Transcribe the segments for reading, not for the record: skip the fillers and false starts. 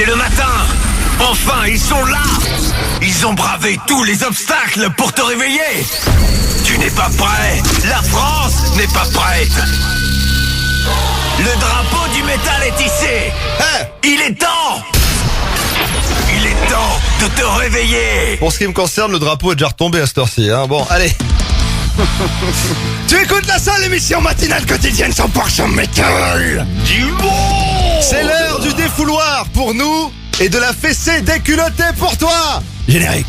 C'est le matin. Enfin, ils sont là. Ils ont bravé tous les obstacles pour te réveiller. Tu n'es pas prêt. La France n'est pas prête. Le drapeau du métal est hissé. Il est temps. Il est temps de te réveiller. Pour ce qui me concerne, le drapeau est déjà retombé à cette heure-ci. Bon, allez. Tu écoutes la seule émission matinale quotidienne 100% métal. Du monde. C'est l'heure du défouloir pour nous et de la fessée déculottée pour toi. Générique.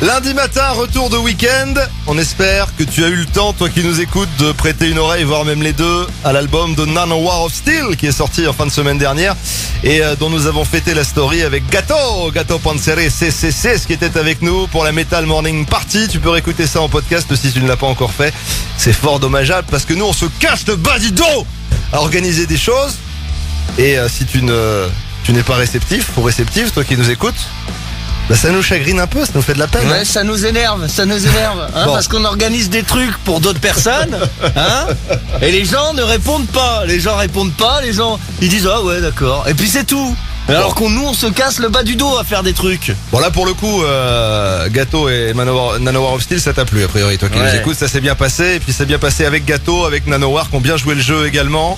Lundi matin, retour de week-end. On espère que tu as eu le temps, toi qui nous écoutes, de prêter une oreille, voire même les deux, à l'album de Nanowar of Steel qui est sorti en fin de semaine dernière et dont nous avons fêté la story avec Gato Panzeré CCC, qui était avec nous pour la Metal Morning Party. Tu peux réécouter ça en podcast si tu ne l'as pas encore fait. C'est fort dommageable parce que nous on se cache le bas du dos à organiser des choses. Et si tu n'es pas réceptif ou réceptive, toi qui nous écoutes, bah ça nous chagrine un peu, ça nous fait de la peine. Ouais, ça nous énerve, Bon. parce qu'on organise des trucs pour d'autres personnes, et les gens ne répondent pas. Les gens ils disent ah ouais d'accord, et puis c'est tout. Alors nous on se casse le bas du dos à faire des trucs. Bon là pour le coup, Gato et Nanowar of Steel, ça t'a plu a priori, toi qui nous écoutes, ça s'est bien passé. Et puis c'est bien passé avec Gato, avec Nanowar qui ont bien joué le jeu également.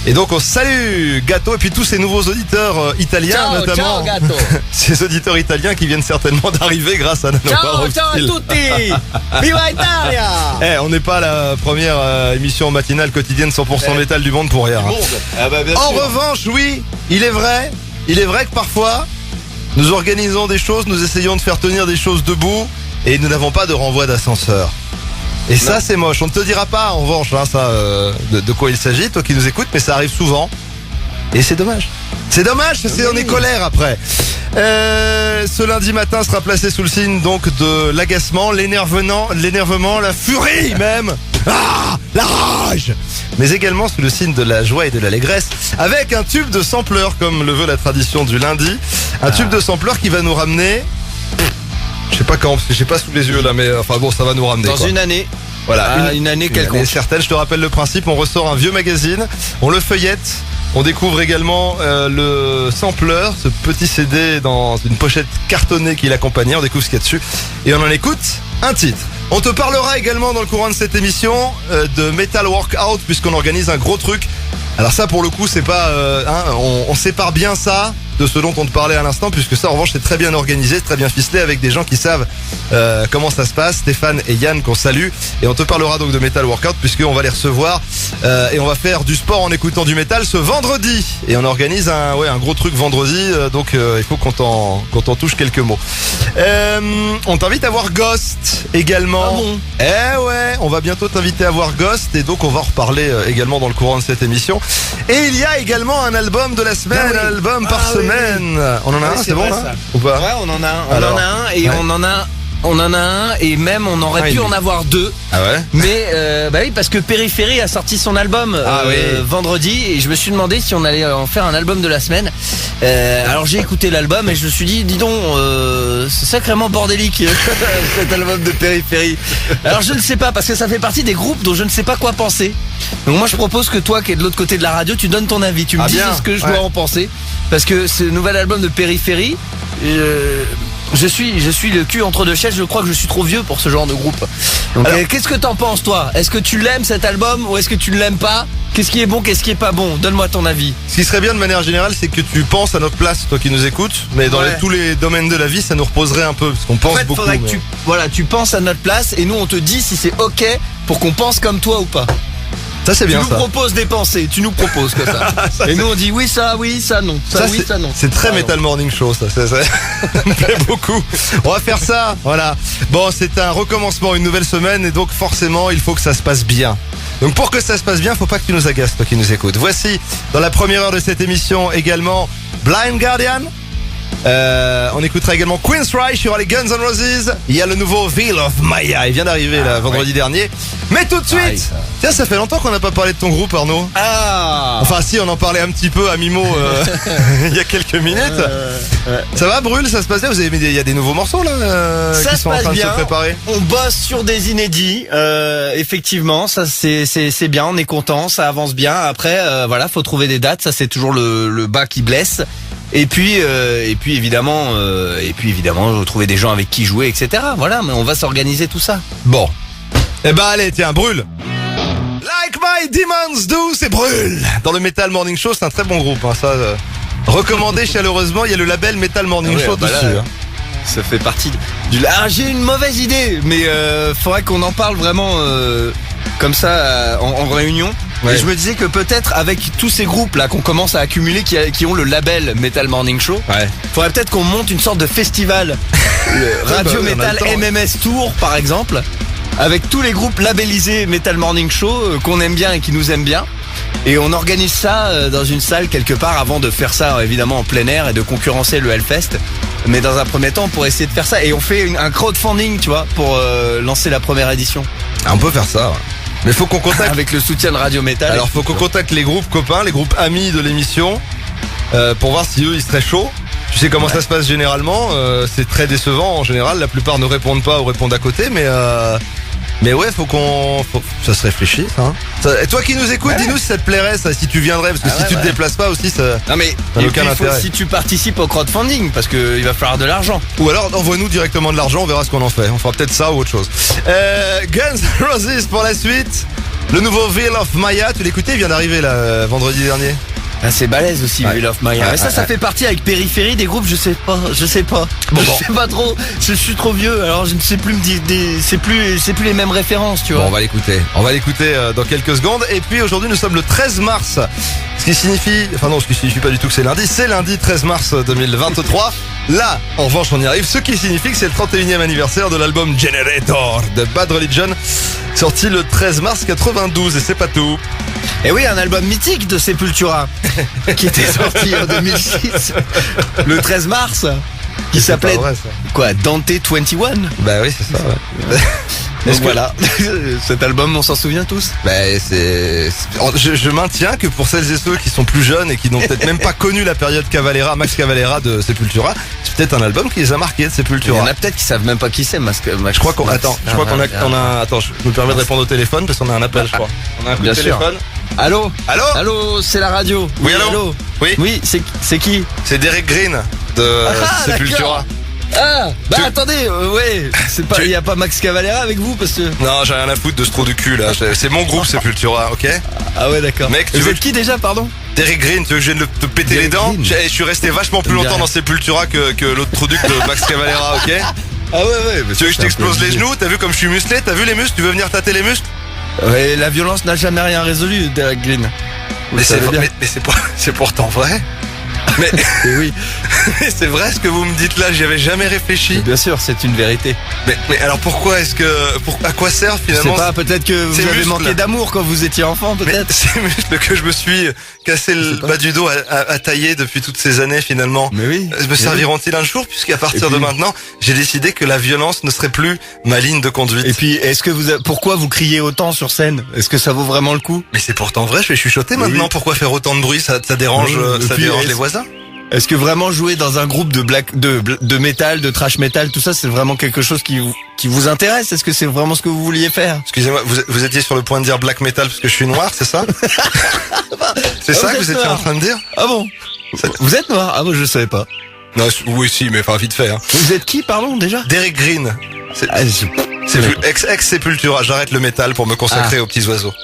Et donc on salue Gato et puis tous ces nouveaux auditeurs italiens, Ciao, notamment ciao Gato. ces auditeurs italiens qui viennent certainement d'arriver grâce à Nanowar of Ciao Steel. a tutti. Viva Italia. On n'est pas la première émission matinale quotidienne 100% métal du monde pour rien. En revanche, oui, il est vrai que parfois, nous organisons des choses, nous essayons de faire tenir des choses debout et nous n'avons pas de renvoi d'ascenseur. Et ça c'est moche, on ne te dira pas en revanche de quoi il s'agit, toi qui nous écoutes, mais ça arrive souvent. Et c'est dommage. C'est dommage, on est colère après. Ce lundi matin sera placé sous le signe donc de l'agacement, l'énervement, la furie même. La rage. Mais également sous le signe de la joie et de l'allégresse, avec un tube de sampleur comme le veut la tradition du lundi. Un tube de sampleur qui va nous ramener... Je sais pas quand, parce que j'ai pas sous les yeux là, mais enfin bon, ça va nous ramener. Dans quoi. une année. Voilà, une année quelconque. Année certaine, je te rappelle le principe, on ressort un vieux magazine, on le feuillette, on découvre également le sampler, ce petit CD dans une pochette cartonnée qui l'accompagnait, on découvre ce qu'il y a dessus, et on en écoute un titre. On te parlera également dans le courant de cette émission de Metal Workout, puisqu'on organise un gros truc. Alors ça pour le coup c'est pas on sépare bien ça de ce dont on te parlait à l'instant, puisque ça en revanche c'est très bien organisé, très bien ficelé, avec des gens qui savent comment ça se passe, Stéphane et Yann qu'on salue, et on te parlera donc de Metal Workout puisqu'on va les recevoir et on va faire du sport en écoutant du métal ce vendredi, et on organise un gros truc vendredi, donc il faut qu'on t'en touche quelques mots. On t'invite à voir Ghost également. Ah bon? Ouais, on va bientôt t'inviter à voir Ghost, et donc on va en reparler également dans le courant de cette émission. Et il y a également un album de la semaine, un album par semaine. On en a un, c'est bon là ou pas? Ouais, on en a un, et on en a un, et même on aurait pu en avoir deux. Ah ouais? Mais bah oui, parce que Périphérie a sorti son album vendredi, et je me suis demandé si on allait en faire un album de la semaine. Alors j'ai écouté l'album et je me suis dit, dis donc, c'est sacrément bordélique cet album de Périphérie. Alors je ne sais pas, parce que ça fait partie des groupes dont je ne sais pas quoi penser. Donc moi je propose que toi qui es de l'autre côté de la radio, tu donnes ton avis, tu me dis ce que je dois en penser. Parce que ce nouvel album de Périphérie, je suis le cul entre deux chaises, je crois que je suis trop vieux pour ce genre de groupe. Donc qu'est-ce que t'en penses toi? Est-ce que tu l'aimes cet album ou est-ce que tu ne l'aimes pas? Qu'est-ce qui est bon, qu'est-ce qui est pas bon? Donne-moi ton avis. Ce qui serait bien de manière générale, c'est que tu penses à notre place, toi qui nous écoutes, mais dans tous les domaines de la vie, ça nous reposerait un peu, parce qu'on pense beaucoup. Faudrait que tu penses à notre place, et nous on te dit si c'est ok pour qu'on pense comme toi ou pas. Ça c'est bien ça. Tu nous proposes des pensées, tu nous proposes que ça. Et nous on dit oui, ça non. Ça non. C'est très Metal Morning Show ça me plaît beaucoup. On va faire ça, voilà. Bon, c'est un recommencement, une nouvelle semaine, et donc forcément il faut que ça se passe bien. Donc pour que ça se passe bien, faut pas que tu nous agaces, toi qui nous écoutes. Voici, dans la première heure de cette émission également, Blind Guardian. On écoutera également Queen's Reich, il y aura les Guns N' Roses. Il y a le nouveau Veil of Maya, il vient d'arriver là vendredi dernier. Mais tout de suite, tiens, ça fait longtemps qu'on n'a pas parlé de ton groupe, Arnaud. Enfin si, on en parlait un petit peu à Mimo il y a quelques minutes. Ça va, Brûle, ça se passe bien? Il y a des nouveaux morceaux là qui sont en train de se préparer. On bosse sur des inédits, effectivement, ça c'est bien, on est content, ça avance bien. Après, voilà, faut trouver des dates, ça c'est toujours le bas qui blesse. Et puis évidemment, trouver des gens avec qui jouer, etc. Voilà, mais on va s'organiser tout ça. Bon. Eh ben allez, tiens, Brûle. Like My Demons Do, c'est Brûle. Dans le Metal Morning Show, c'est un très bon groupe, hein, ça. Recommandé chaleureusement, il y a le label Metal Morning Show dessus. Hein. Ça fait partie du... Ah, j'ai une mauvaise idée, mais faudrait qu'on en parle vraiment comme ça en réunion. Ouais. Et je me disais que peut-être avec tous ces groupes là qu'on commence à accumuler qui ont le label Metal Morning Show, faudrait peut-être qu'on monte une sorte de festival Radio Metal MMS Tour par exemple, avec tous les groupes labellisés Metal Morning Show qu'on aime bien et qui nous aiment bien. Et on organise ça dans une salle quelque part avant de faire ça évidemment en plein air et de concurrencer le Hellfest. Mais dans un premier temps pour essayer de faire ça. Et on fait un crowdfunding, tu vois, pour lancer la première édition. Ah, on peut faire ça, ouais. Mais faut qu'on contacte avec le soutien de Radio Metal. Alors faut qu'on contacte les groupes copains, les groupes amis de l'émission pour voir si eux ils seraient chauds. Tu sais comment ça se passe généralement, c'est très décevant en général, la plupart ne répondent pas ou répondent à côté, mais ouais, ça se réfléchit, ça, hein. Et toi qui nous écoutes, dis-nous si ça te plairait, ça, si tu viendrais, parce que si tu te déplaces pas aussi, ça. Non mais il faut si tu participes au crowdfunding, parce que il va falloir de l'argent. Ou alors envoie-nous directement de l'argent, on verra ce qu'on en fait. On fera peut-être ça ou autre chose. Guns N' Roses pour la suite. Le nouveau Veil of Maya, tu l'écoutais, il vient d'arriver là vendredi dernier. Ah, c'est balèze aussi, Veil of Maya. Mais ça fait partie avec Périphérie des groupes, je sais pas. Je sais pas trop. Je suis trop vieux, alors je ne sais plus me dire c'est plus les mêmes références, tu vois. Bon, on va l'écouter. Dans quelques secondes. Et puis aujourd'hui, nous sommes le 13 mars. Ce qui signifie pas du tout que c'est lundi. C'est lundi 13 mars 2023. Là, en revanche, on y arrive. Ce qui signifie que c'est le 31e anniversaire de l'album Generator de Bad Religion, sorti le 13 mars 92. Et c'est pas tout. Et oui, un album mythique de Sepultura qui était sorti en 2006 le 13 mars, qui s'appelait Dante 21. Bah oui, c'est ça. Ouais. Donc voilà, cet album, on s'en souvient tous. Je maintiens que pour celles et ceux qui sont plus jeunes et qui n'ont peut-être même pas connu la période Max Cavalera de Sepultura, c'est peut-être un album qui les a marqués de Sepultura. Il y en a peut-être qui savent même pas qui c'est Max. Je crois qu'on attends, je me permets de répondre au téléphone parce qu'on a un appel, je crois. On a un coup de téléphone. Allô, c'est la radio. Oui, allô. Oui, c'est qui? C'est Derek Green de Sepultura. Attendez, il y a pas Max Cavalera avec vous parce que... Non, j'ai rien à foutre de ce trou du cul là, c'est mon groupe Sepultura, ok? Ah ouais, d'accord. Mec, vous êtes qui déjà, pardon? Derek Green, tu veux que je vienne te péter les dents? Je suis resté vachement plus longtemps dans Sepultura que l'autre trou du cul de Max Cavalera, ok? Ah ouais. Tu veux que je t'explose les genoux? T'as vu comme je suis musclé? T'as vu les muscles? Tu veux venir tâter les muscles? Ouais, la violence n'a jamais rien résolu, Derek Green. Mais c'est pourtant vrai. Mais oui. C'est vrai ce que vous me dites là, j'y avais jamais réfléchi. Bien sûr, c'est une vérité. Mais alors pourquoi à quoi servent finalement? Je sais pas, peut-être que vous avez manqué d'amour quand vous étiez enfant, peut-être. Ces muscles que je me suis cassé le bas du dos à tailler depuis toutes ces années finalement. Mais oui. Me serviront-ils un jour, puisqu'à partir de maintenant, j'ai décidé que la violence ne serait plus ma ligne de conduite. Et puis, pourquoi vous criez autant sur scène? Est-ce que ça vaut vraiment le coup? Mais c'est pourtant vrai, je vais chuchoter maintenant. Pourquoi faire autant de bruit? Ça dérange, dérange les voisins? Est-ce que vraiment jouer dans un groupe de métal, de trash metal, tout ça, c'est vraiment quelque chose qui vous intéresse? Est-ce que c'est vraiment ce que vous vouliez faire? Excusez-moi, vous étiez sur le point de dire black metal parce que je suis noir, c'est ça? C'est ça que vous étiez en train de dire? Ah bon? Vous êtes noir? Ah bon, je savais pas. Non, oui, si, mais enfin vite fait. Hein. Vous êtes qui, pardon, déjà? Derek Green. C'est ex-Sepultura. J'arrête le métal pour me consacrer aux petits oiseaux.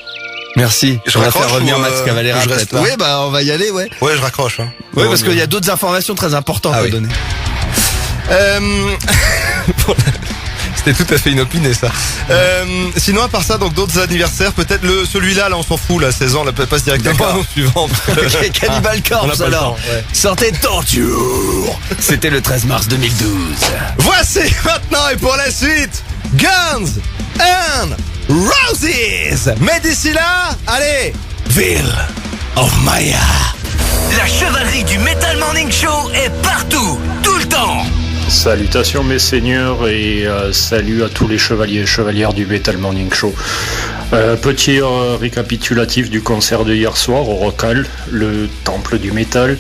Merci. On va faire revenir Max Cavalera. Oui, on va y aller, ouais. Ouais, je raccroche. Hein. Oui, parce qu'il y a d'autres informations très importantes à donner. C'était tout à fait inopiné ça. Sinon à part ça, donc d'autres anniversaires, peut-être celui-là, on s'en fout, là, 16 ans, là, passe directement au suivant. Cannibal Corpse alors. Sortez Torture. C'était le 13 mars 2012. Voici maintenant et pour la suite, Guns N' Roses. Mais d'ici là, allez, Veil of Maya. La chevalerie du Metal Morning Show est partout, tout le temps. Salutations mes seigneurs et salut à tous les chevaliers et chevalières du Metal Morning Show. Petit récapitulatif du concert de hier soir au Rocal, le temple du métal,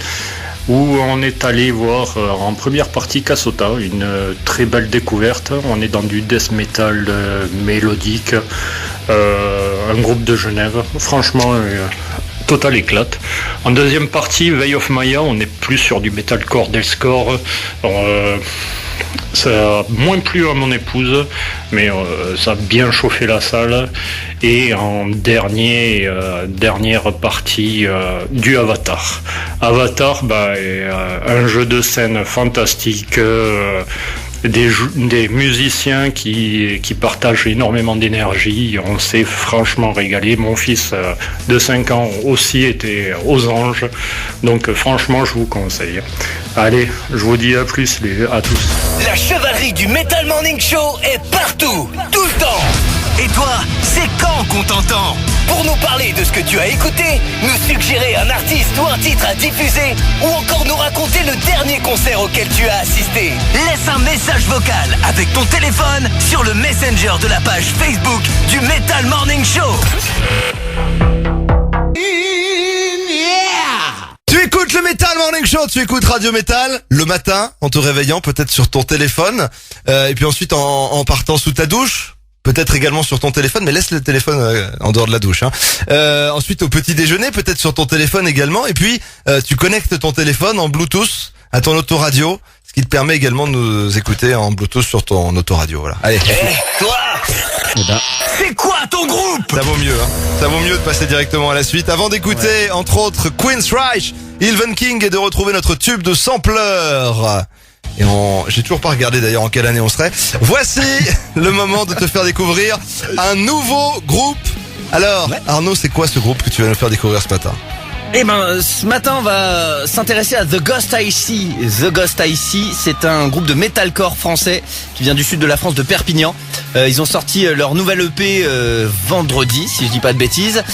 où on est allé voir en première partie Cassota, une très belle découverte. On est dans du death metal mélodique, un groupe de Genève, franchement total éclate. En deuxième partie, Veil of Maya, on est plus sur du metalcore deathcore. Ça a moins plu à mon épouse, mais ça a bien chauffé la salle. Et en dernière partie, du Avatar. Avatar, est un jeu de scène fantastique, des musiciens qui partagent énormément d'énergie. On s'est franchement régalé. Mon fils de 5 ans aussi était aux anges. Donc franchement, je vous conseille. Allez, je vous dis à plus, à tous. La chevalerie du Metal Morning Show est partout, tout le temps. Et toi, c'est quand qu'on t'entend? Pour nous parler de ce que tu as écouté, nous suggérer un artiste ou un titre à diffuser, ou encore nous raconter le dernier concert auquel tu as assisté, laisse un message vocal avec ton téléphone sur le Messenger de la page Facebook du Metal Morning Show. Tu écoutes le Metal Morning Show, tu écoutes Radio Metal le matin en te réveillant, peut-être sur ton téléphone, et puis ensuite en partant sous ta douche. Peut-être également sur ton téléphone, mais laisse le téléphone en dehors de la douche. Ensuite au petit déjeuner, peut-être sur ton téléphone également. Et puis tu connectes ton téléphone en Bluetooth à ton autoradio, ce qui te permet également de nous écouter en Bluetooth sur ton autoradio. Voilà. Allez. Toi, c'est quoi ton groupe? Ça vaut mieux, hein. Ça vaut mieux de passer directement à la suite. Avant d'écouter, entre autres, Queen's Reich, Ilven King, et de retrouver notre tube de sampleur. Et j'ai toujours pas regardé d'ailleurs en quelle année on serait. Voici le moment de te faire découvrir un nouveau groupe. Alors, Arnaud, c'est quoi ce groupe que tu vas nous faire découvrir ce matin? Eh ben, ce matin, on va s'intéresser à The Ghost I See. The Ghost I See, c'est un groupe de metalcore français qui vient du sud de la France, de Perpignan. Ils ont sorti leur nouvelle EP vendredi, si je dis pas de bêtises.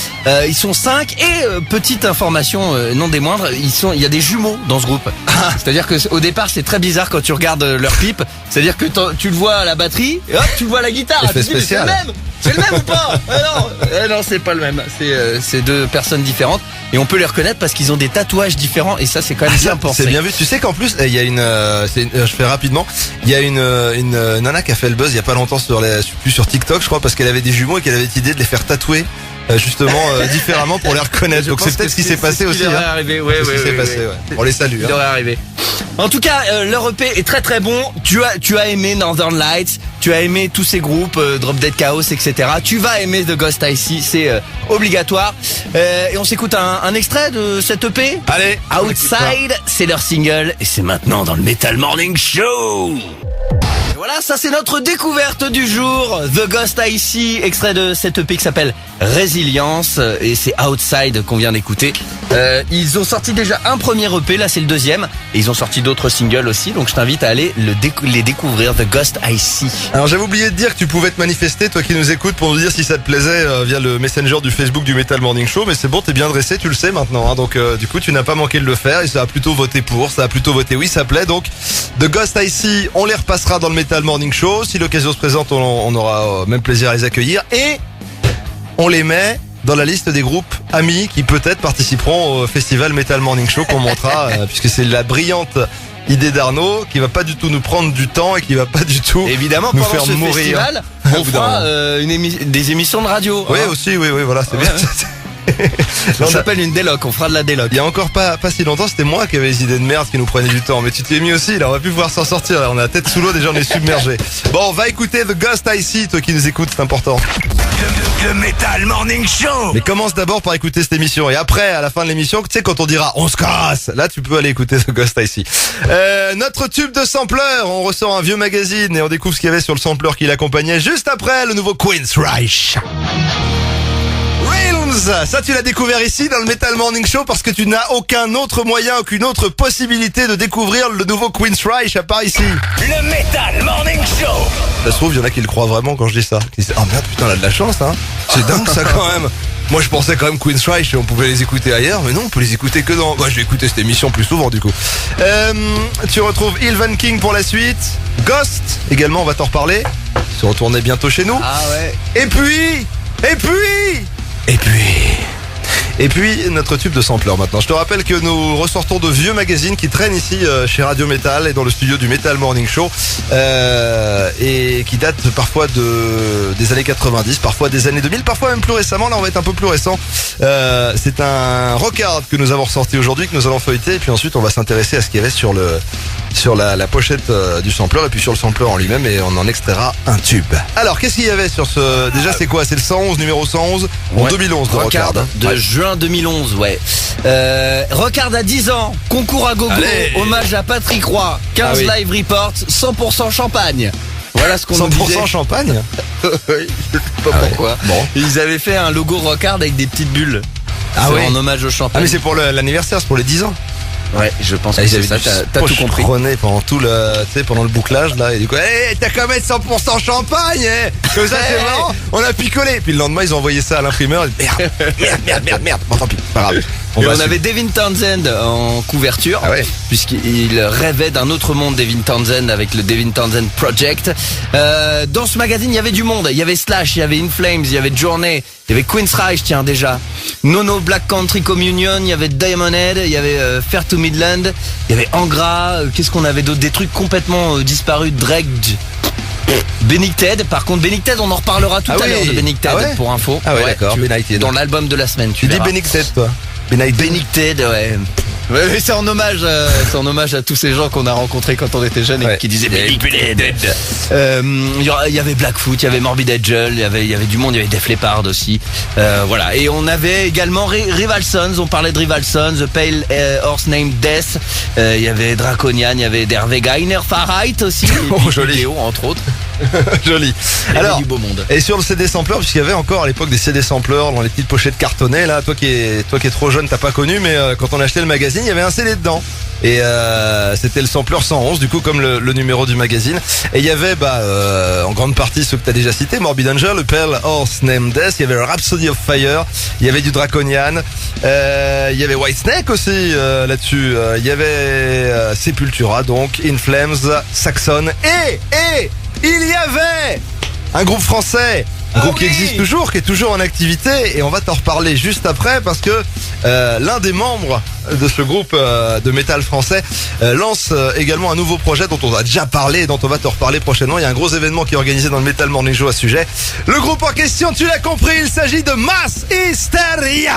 Ils sont 5 et petite information non des moindres, il y a des jumeaux dans ce groupe. C'est-à-dire que au départ, c'est très bizarre quand tu regardes leur clip. C'est-à-dire que tu le vois à la batterie et hop, tu le vois à la guitare. Effet spécial. C'est le même ou pas? Non, c'est pas le même. C'est deux personnes différentes. Et on peut les reconnaître parce qu'ils ont des tatouages différents et ça c'est quand même bien pensé. C'est bien vu. Tu sais qu'en plus il y a je fais rapidement. Il y a une nana qui a fait le buzz il y a pas longtemps sur TikTok je crois parce qu'elle avait des jumeaux et qu'elle avait l'idée de les faire tatouer justement différemment pour les reconnaître. Donc c'est peut-être ce qui s'est passé aussi. On les salue. Il devrait arriver. En tout cas, leur EP est très très bon. Tu as aimé Northern Lights, tu as aimé tous ces groupes, Drop Dead Chaos, etc. Tu vas aimer The Ghost I See, c'est obligatoire. Et on s'écoute un extrait de cette EP. Allez, Outside, c'est leur single et c'est maintenant dans le Metal Morning Show. Et voilà, ça c'est notre découverte du jour. The Ghost I See, extrait de cette EP qui s'appelle Résilience et c'est Outside qu'on vient d'écouter. Ils ont sorti déjà un premier EP, là c'est le deuxième et ils ont sorti d'autres singles aussi, donc je t'invite à aller les découvrir, The Ghost I See. Alors j'avais oublié de dire que tu pouvais te manifester, toi qui nous écoutes, pour nous dire si ça te plaisait via le messenger du Facebook du Metal Morning Show, mais c'est bon, t'es bien dressé, tu le sais maintenant, hein, donc du coup tu n'as pas manqué de le faire et ça a plutôt voté pour, ça a plutôt voté oui, ça plaît, donc The Ghost I See, on les repassera dans le Metal Morning Show, si l'occasion se présente on aura même plaisir à les accueillir et on les met dans la liste des groupes amis qui peut-être participeront au festival Metal Morning Show qu'on montera puisque c'est la brillante idée d'Arnaud qui va pas du tout nous prendre du temps et qui va pas du tout évidemment nous pendant faire ce mourir. Festival, on fera des émissions de radio. Oui hein. aussi, oui, voilà, c'est bien. Ça s'appelle une déloc, on fera de la déloc. Il y a encore pas si longtemps, c'était moi qui avais les idées de merde qui nous prenaient du temps. Mais tu t'es mis aussi, là, on va plus pouvoir s'en sortir. Là, on a la tête sous l'eau, déjà on est submergé. Bon, on va écouter The Ghost I See, toi qui nous écoutes, c'est important. Le Metal Morning Show. Mais commence d'abord par écouter cette émission. Et après, à la fin de l'émission, tu sais, quand on dira on se casse, là tu peux aller écouter The Ghost I See. Notre tube de sampleur, on ressort un vieux magazine et on découvre ce qu'il y avait sur le sampleur qui l'accompagnait juste après le nouveau Queen's Reich. Ça tu l'as découvert ici dans le Metal Morning Show parce que tu n'as aucun autre moyen, aucune autre possibilité de découvrir le nouveau Queen's Reich à part ici. Le Metal Morning Show. Ça se trouve, il y en a qui le croient vraiment quand je dis ça. Qui disent, oh merde, putain, elle a de la chance, hein. C'est dingue ça quand même. Moi je pensais quand même Queen's Reich, on pouvait les écouter ailleurs, mais non, on peut les écouter que dans... Moi je vais écouter cette émission plus souvent du coup. Tu retrouves Ilvan King pour la suite, Ghost également, on va t'en reparler. Se retourner bientôt chez nous. Ah ouais. Et puis notre tube de sampler maintenant. Je te rappelle que nous ressortons de vieux magazines qui traînent ici chez Radio Metal et dans le studio du Metal Morning Show et qui datent parfois des années 90, parfois des années 2000, parfois même plus récemment. Là on va être un peu plus récent. C'est un rockard que nous avons ressorti aujourd'hui, que nous allons feuilleter, et puis ensuite on va s'intéresser à ce qu'il y avait sur la pochette du sampler et puis sur le sampler en lui-même, et on en extraira un tube. Alors qu'est-ce qu'il y avait sur ce... Déjà c'est quoi? C'est le 111, numéro 111 en 2011 de rockard. De juin 2011, ouais. Rockard à 10 ans, concours à gogo, hommage à Patrick Roy, 15 live reports, 100% champagne. Voilà ce qu'on nous disait. 100% champagne. Oui, je sais pas pourquoi. Bon. Ils avaient fait un logo rockard avec des petites bulles. En hommage au champagne. Ah mais c'est pour l'anniversaire, c'est pour les 10 ans. Ouais, je pense que c'est ça, t'as tout compris. Pendant tout le, tu sais, pendant le bouclage là, et du coup, t'as qu'à mettre 100% champagne, comme ça c'est marrant, on a picolé. Puis le lendemain ils ont envoyé ça à l'imprimeur, merde. Bon tant pis, pas grave. On avait Devin Townsend en couverture, puisqu'il rêvait d'un autre monde, Devin Townsend, avec le Devin Townsend Project. Dans ce magazine, il y avait du monde. Il y avait Slash, il y avait In Flames, il y avait Journey, il y avait Queen's Reich, tiens déjà. Nono Black Country Communion, il y avait Diamond Head, il y avait Fair to Midland, il y avait Angra, qu'est-ce qu'on avait d'autre? Des trucs complètement disparus, Drake, Benigted. Par contre, Benigted, on en reparlera tout à l'heure de Benigted pour info. Ah ouais, d'accord, Benigted. Dans l'album de la semaine, tu dis Benigted toi? Benigted, ouais. Ouais, c'est en hommage à tous ces gens qu'on a rencontrés quand on était jeunes et qui disaient Benigted. Il y avait Blackfoot, il y avait Morbid Angel, il y avait du monde, il y avait Def Leppard aussi. Voilà. Et on avait également Rival Sons, on parlait de Rival Sons, The Pale Horse Named Death, il y avait Draconian, il y avait Dervega, Inner Fahrenheit aussi. Joli. Léo, entre autres. Joli. Alors, du beau monde. Et sur le CD sampler, puisqu'il y avait encore à l'époque des CD samplers dans les petites pochettes cartonnées, là, toi qui es trop jeune, t'as pas connu, mais quand on achetait le magazine, il y avait un CD dedans. Et c'était le sampler 111, du coup, comme le numéro du magazine. Et il y avait en grande partie ceux que t'as déjà cités, Morbid Angel, le Pale Horse Named Death, il y avait Rhapsody of Fire, il y avait du Draconian, il y avait Whitesnake aussi là-dessus, il y avait Sepultura, donc In Flames, Saxon, et il y avait un groupe français, un groupe qui existe toujours, qui est toujours en activité, et on va t'en reparler juste après parce que l'un des membres de ce groupe de métal français lance également un nouveau projet dont on a déjà parlé et dont on va te reparler prochainement. Il y a un gros événement qui est organisé dans le Metal Morning Show à ce sujet. Le groupe en question, tu l'as compris, il s'agit de Mass Hysteria.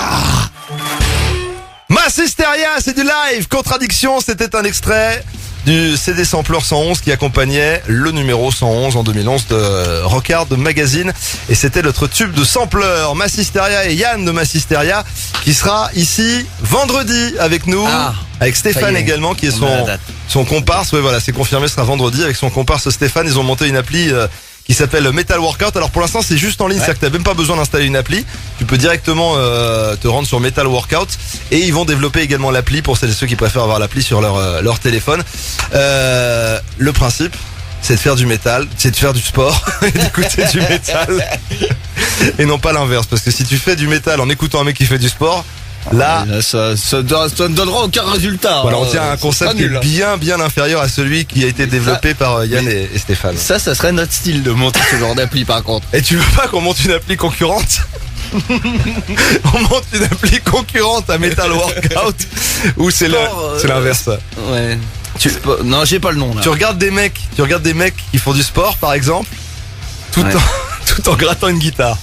Mass Hysteria, c'est du live. Contradiction, c'était un extrait du CD Sampler 111 qui accompagnait le numéro 111 en 2011 de Rockard Magazine, et c'était notre tube de sampler. Mass Hysteria et Yann de Mass Hysteria qui sera ici vendredi avec nous, avec Stéphane également qui est son comparse. Ouais, voilà, c'est confirmé, ce sera vendredi avec son comparse Stéphane. Ils ont monté une appli qui s'appelle Metal Workout. Alors pour l'instant c'est juste en ligne, c'est-à-dire que t'as même pas besoin d'installer une appli. Tu peux directement te rendre sur Metal Workout, et ils vont développer également l'appli pour celles et ceux qui préfèrent avoir l'appli sur leur téléphone. Le principe, c'est de faire du métal, c'est de faire du sport et d'écouter du métal, et non pas l'inverse, parce que si tu fais du métal en écoutant un mec qui fait du sport, là, ça ne donnera aucun résultat. Voilà, on tient un concept qui est bien inférieur à celui qui a été développé par Yann et Stéphane. Ça serait notre style de monter ce genre d'appli par contre. Et tu veux pas qu'on monte une appli concurrente? On monte une appli concurrente à Metal Workout, ou c'est l'inverse? Ouais. Non, j'ai pas le nom là. Tu regardes des mecs qui font du sport par exemple, tout en grattant une guitare.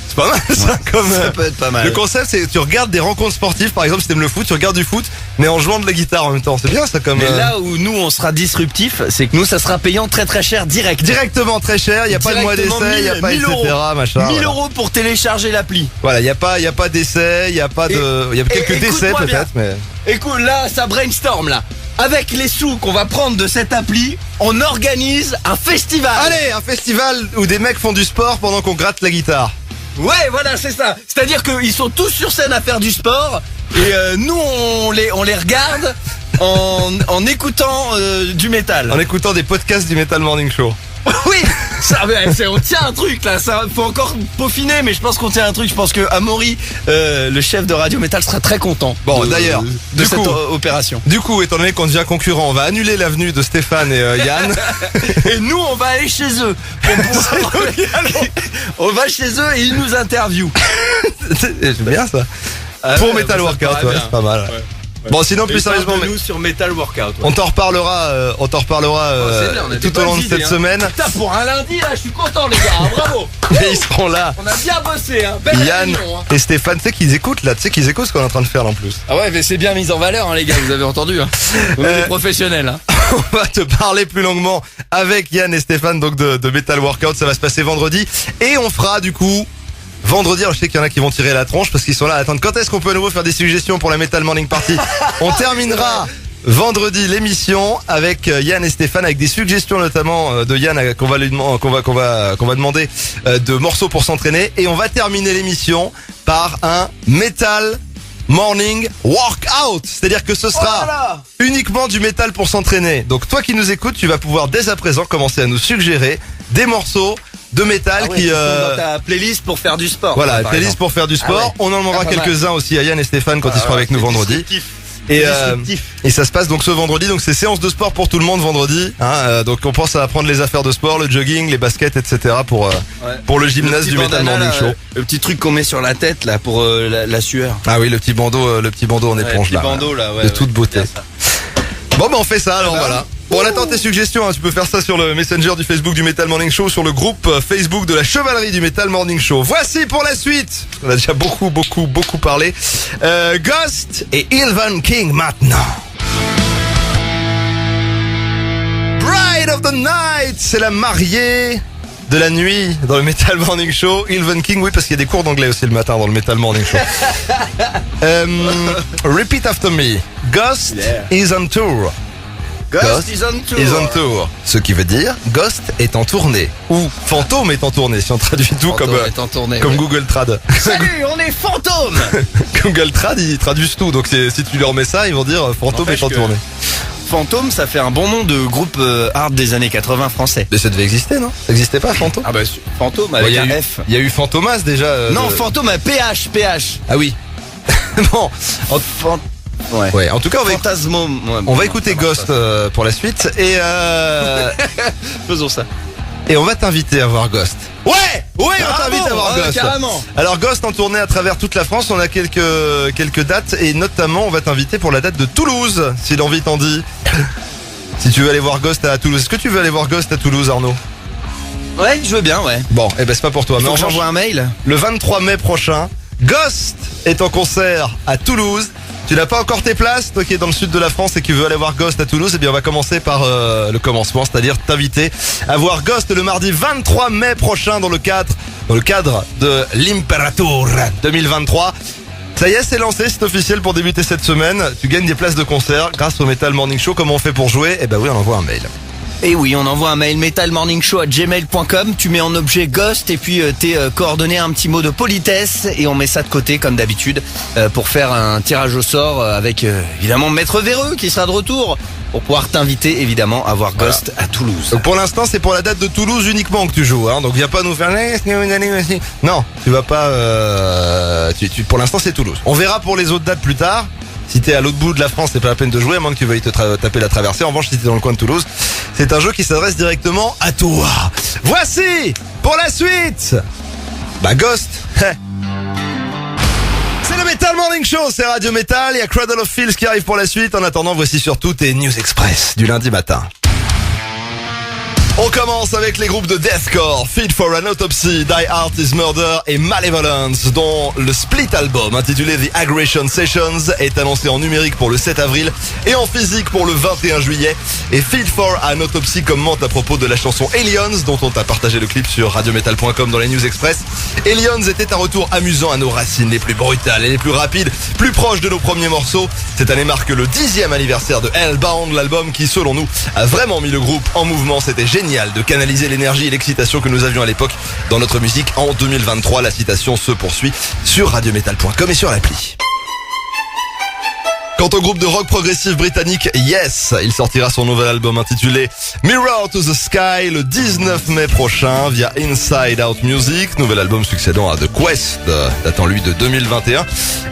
C'est pas mal ça, ça peut être pas mal. Le concept, c'est tu regardes des rencontres sportives, par exemple si t'aimes le foot, tu regardes du foot mais en jouant de la guitare en même temps. C'est bien ça comme. Mais là où nous on sera disruptif, c'est que nous ça sera payant très cher directement très cher, il y a pas de mois d'essai, il y a pas etc. machin. 1000 € pour télécharger l'appli. Voilà, il y a pas d'essai, il y a quelques décès peut-être, mais écoute, là ça brainstorm là. Avec les sous qu'on va prendre de cette appli, on organise un festival. Allez, un festival où des mecs font du sport pendant qu'on gratte la guitare. Ouais, voilà, c'est ça. C'est-à-dire qu'ils sont tous sur scène à faire du sport, et nous on les regarde en écoutant du métal. En écoutant des podcasts du Metal Morning Show. Oui. Ça, on tient un truc là, ça faut encore peaufiner, mais je pense qu'on tient un truc. Je pense que Amaury, le chef de Radio Métal, sera très content. Bon, d'ailleurs, de cette opération. Du coup, étant donné qu'on devient concurrent, on va annuler l'avenue de Stéphane et Yann. Et nous, on va aller chez eux. On va chez eux et ils nous interviewent. J'aime bien ça. Pour Metal Workout, ouais, c'est pas mal. Ouais. Bon, sinon, plus sérieusement, nous sur Metal Workout. Ouais. On t'en reparlera tout au long de cette semaine. Putain, pour un lundi, là, je suis content, les gars. Bravo. Et ils seront là. On a bien bossé, hein. Yann et Stéphane, tu sais qu'ils écoutent là, tu sais qu'ils écoutent ce qu'on est en train de faire là en plus. Ah ouais, mais c'est bien mis en valeur, hein, les gars. Vous avez entendu, hein. Vous êtes des professionnels, hein. On va te parler plus longuement avec Yann et Stéphane donc de Metal Workout. Ça va se passer vendredi et on fera du coup. Vendredi, alors je sais qu'il y en a qui vont tirer la tronche parce qu'ils sont là à attendre. Quand est-ce qu'on peut à nouveau faire des suggestions pour la Metal Morning Party? On terminera vendredi l'émission avec Yann et Stéphane avec des suggestions notamment de Yann qu'on va demander de morceaux pour s'entraîner et on va terminer l'émission par un Metal Morning Workout. C'est-à-dire que ce sera uniquement du métal pour s'entraîner. Donc toi qui nous écoutes, tu vas pouvoir dès à présent commencer à nous suggérer des morceaux de métal qui dans ta playlist pour faire du sport. Voilà, playlist pour faire du sport. On en demandera quelques-uns aussi à Yann et Stéphane quand ils seront avec nous vendredi. Et ça se passe donc ce vendredi, donc c'est séance de sport pour tout le monde vendredi. Hein, donc on pense à prendre les affaires de sport, le jogging, les baskets, etc. pour le gymnase du Metal Morning Show. Le petit truc qu'on met sur la tête là pour la sueur. Ah oui, le petit bandeau en éponge là. De toute beauté. Bon on fait ça alors voilà. Bon, on attend tes suggestions, hein. Tu peux faire ça sur le Messenger du Facebook du Metal Morning Show, sur le groupe Facebook de la chevalerie du Metal Morning Show. Voici pour la suite. On a déjà beaucoup parlé. Ghost et Ilvan King maintenant. Bride of the Night, c'est la mariée de la nuit dans le Metal Morning Show. Ilvan King, oui, parce qu'il y a des cours d'anglais aussi le matin dans le Metal Morning Show. Repeat after me. Ghost is on tour. Ghost is on tour. Ce qui veut dire Ghost est en tournée. Ou Fantôme est en tournée, si on traduit tout comme Google Trad. Salut, on est Fantôme. Google Trad, ils traduisent tout. Donc si tu leur mets ça, ils vont dire Fantôme est en tournée. Fantôme, ça fait un bon nom de groupe hard des années 80 français. Mais ça devait exister, non? Ça existait pas, Fantôme? Ah bah Fantôme avec un F. Il y a eu Fantomas déjà. Non, Fantôme à PH. Ah oui. Bon. Ouais, en tout cas, on va écouter Ghost pour la suite et faisons ça. Et on va t'inviter à voir Ghost. Ouais, on t'invite à voir Ghost. Carrément. Alors Ghost en tournée à travers toute la France, on a quelques dates et notamment on va t'inviter pour la date de Toulouse, si l'envie t'en dit. Si tu veux aller voir Ghost à Toulouse, est-ce que tu veux aller voir Ghost à Toulouse, Arnaud? Ouais, je veux bien, ouais. Bon, et ben c'est pas pour toi. Mais j'envoie un mail. Le 23 mai prochain, Ghost est en concert à Toulouse. Tu n'as pas encore tes places, toi qui es dans le sud de la France et qui veux aller voir Ghost à Toulouse, eh bien on va commencer par le commencement, c'est-à-dire t'inviter à voir Ghost le mardi 23 mai prochain dans le cadre de l'Imperator 2023. Ça y est, c'est lancé, c'est officiel pour débuter cette semaine. Tu gagnes des places de concert grâce au Metal Morning Show. Comment on fait pour jouer? Eh ben oui, on envoie un mail. Et oui, on envoie un mail metalmorningshow@gmail.com. Tu mets en objet Ghost et puis tes coordonnées, un petit mot de politesse et on met ça de côté comme d'habitude pour faire un tirage au sort avec évidemment Maître Véreux qui sera de retour pour pouvoir t'inviter évidemment à voir Ghost à Toulouse. Donc pour l'instant, c'est pour la date de Toulouse uniquement que tu joues, hein. Donc viens pas nous faire non, tu vas pas pour l'instant c'est Toulouse. On verra pour les autres dates plus tard. Si t'es à l'autre bout de la France, c'est pas la peine de jouer, à moins que tu veuilles te taper la traversée. En revanche, si t'es dans le coin de Toulouse, c'est un jeu qui s'adresse directement à toi. Voici, pour la suite, Ghost. C'est le Metal Morning Show, c'est Radio Metal. Il y a Cradle of Filth qui arrive pour la suite. En attendant, voici surtout tes News Express du lundi matin. On commence avec les groupes de deathcore, Fit for an Autopsy, Die Art is Murder et Malevolence, dont le split album intitulé The Aggression Sessions est annoncé en numérique pour le 7 avril et en physique pour le 21 juillet. Et Fit for an Autopsy commente à propos de la chanson Aliens, dont on t'a partagé le clip sur radiometal.com dans les News Express. Aliens était un retour amusant à nos racines les plus brutales et les plus rapides, plus proches de nos premiers morceaux. Cette année marque le 10e anniversaire de Hellbound, l'album qui, selon nous, a vraiment mis le groupe en mouvement. C'était génial de canaliser l'énergie et l'excitation que nous avions à l'époque dans notre musique en 2023. La citation se poursuit sur radiometal.com et sur l'appli. Quant au groupe de rock progressif britannique Yes, il sortira son nouvel album intitulé Mirror to the Sky le 19 mai prochain via Inside Out Music, nouvel album succédant à The Quest, datant lui de 2021.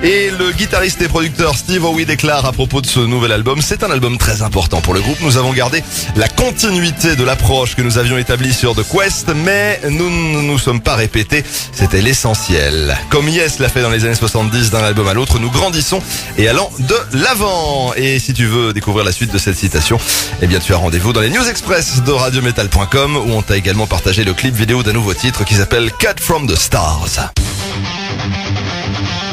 Et le guitariste et producteur Steve Howe déclare à propos de ce nouvel album, c'est un album très important pour le groupe. Nous avons gardé la continuité de l'approche que nous avions établie sur The Quest, mais nous ne nous sommes pas répétés, c'était l'essentiel. Comme Yes l'a fait dans les années 70 d'un album à l'autre, nous grandissons et allons de l'avant. Et si tu veux découvrir la suite de cette citation, eh bien tu as rendez-vous dans les News Express de radiometal.com où on t'a également partagé le clip vidéo d'un nouveau titre qui s'appelle Cut from the Stars.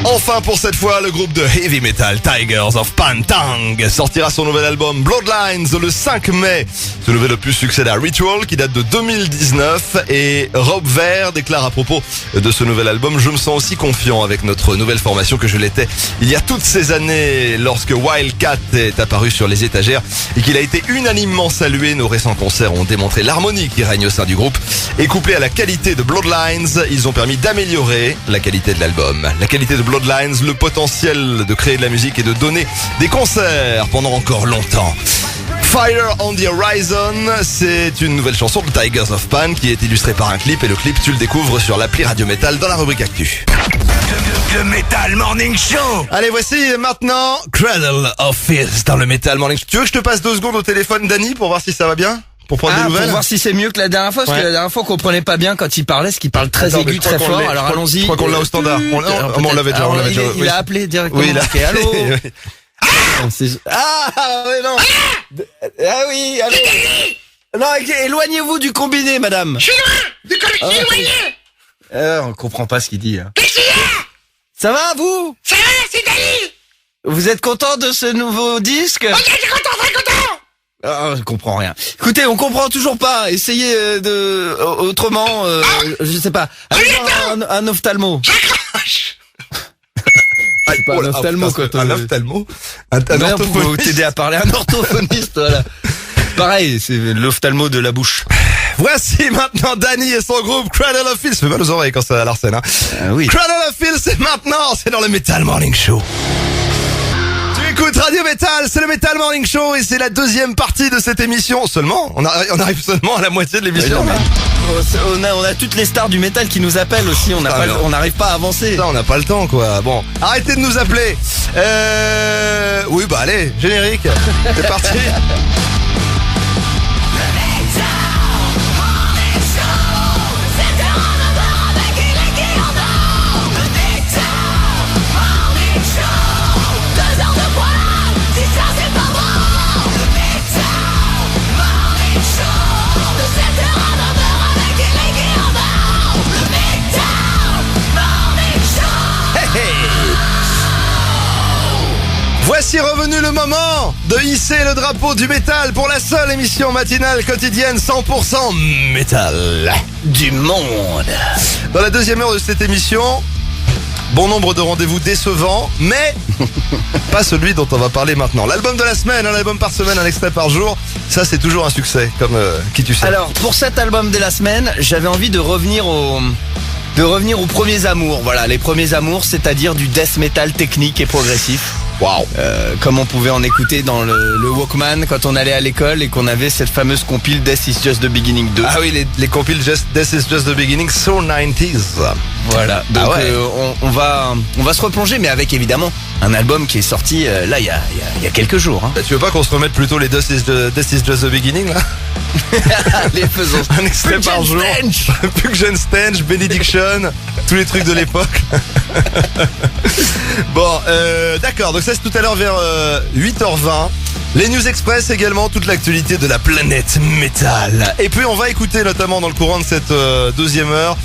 Enfin pour cette fois, le groupe de heavy metal Tigers of Pantang sortira son nouvel album Bloodlines le 5 mai. Ce nouvel opus succède à Ritual qui date de 2019 et Rob Vert déclare à propos de ce nouvel album: je me sens aussi confiant avec notre nouvelle formation que je l'étais il y a toutes ces années lorsque Wildcat est apparu sur les étagères et qu'il a été unanimement salué. Nos récents concerts ont démontré l'harmonie qui règne au sein du groupe et couplé à la qualité de Bloodlines, ils ont permis d'améliorer la qualité de l'album. La qualité de Bloodlines, le potentiel de créer de la musique et de donner des concerts pendant encore longtemps. Fire on the Horizon, c'est une nouvelle chanson de Tigers of Pan qui est illustrée par un clip et le clip tu le découvres sur l'appli Radio Metal dans la rubrique Actu. Le Metal Morning Show. Allez, voici maintenant Cradle of Filth dans le Metal Morning Show. Tu veux que je te passe 2 secondes au téléphone, Dany, pour voir si ça va bien? Pour prendre des nouvelles? Pour voir si c'est mieux que la dernière fois, parce que la dernière fois on comprenait pas bien quand il parlait, parce qu'il parle très aigu, très fort. Alors allons-y. Je crois qu'on l'a au standard. On l'avait déjà. Il a appelé directement. Oui, Ok, allô. Mais non. Ah oui, allô. Non, éloignez-vous du combiné, madame. Je suis loin du combiné, éloigné. On comprend pas ce qu'il dit. Qu'est-ce qu'il y a? Ça va, vous? Ça va, c'est Dany. Vous êtes content de ce nouveau disque? Ok, je suis content, très content. Je comprends rien. Écoutez, on comprend toujours pas. Essayez autrement, je sais pas. Allez voir un ophtalmo. J'accroche. C'est pas un ophtalmo, quoi. Un ophtalmo? Un orthophoniste. Pour t'aider à parler, un orthophoniste, voilà. Pareil, c'est l'ophtalmo de la bouche. Voici maintenant Dany et son groupe Cradle of Filth. Ça fait mal aux oreilles quand c'est à l'arsène, hein. Oui. Cradle of Filth, c'est maintenant, c'est dans le Metal Morning Show. Écoute Radio Metal, c'est le Metal Morning Show et c'est la deuxième partie de cette émission. Seulement, on arrive seulement à la moitié de l'émission. On a toutes les stars du métal qui nous appellent aussi. On n'arrive pas à avancer. Ça, on n'a pas le temps, quoi. Bon, arrêtez de nous appeler. Oui, bah allez, générique. C'est parti. Voici revenu le moment de hisser le drapeau du métal pour la seule émission matinale quotidienne 100% métal du monde. Dans la deuxième heure de cette émission, bon nombre de rendez-vous décevants, mais pas celui dont on va parler maintenant. L'album de la semaine, un album par semaine, un extrait par jour, ça c'est toujours un succès, comme qui tu sais. Alors pour cet album de la semaine, j'avais envie de revenir aux premiers amours. Voilà, les premiers amours, c'est-à-dire du death metal technique et progressif. Waouh. Comme on pouvait en écouter dans le Walkman quand on allait à l'école et qu'on avait cette fameuse compile Death is Just the Beginning 2. Ah oui, les compiles Death is Just the Beginning, so 90s. Voilà, donc on va se replonger, mais avec évidemment un album qui est sorti là il y a quelques jours. Hein. Bah, tu veux pas qu'on se remette plutôt les Death is Just the Beginning là? Allez, faisons un extrait par jour. Puggen Stench, Benediction, tous les trucs de l'époque. Bon, d'accord, donc ça c'est tout à l'heure vers 8h20. Les News Express également, toute l'actualité de la planète métal. Et puis on va écouter notamment dans le courant de cette deuxième heure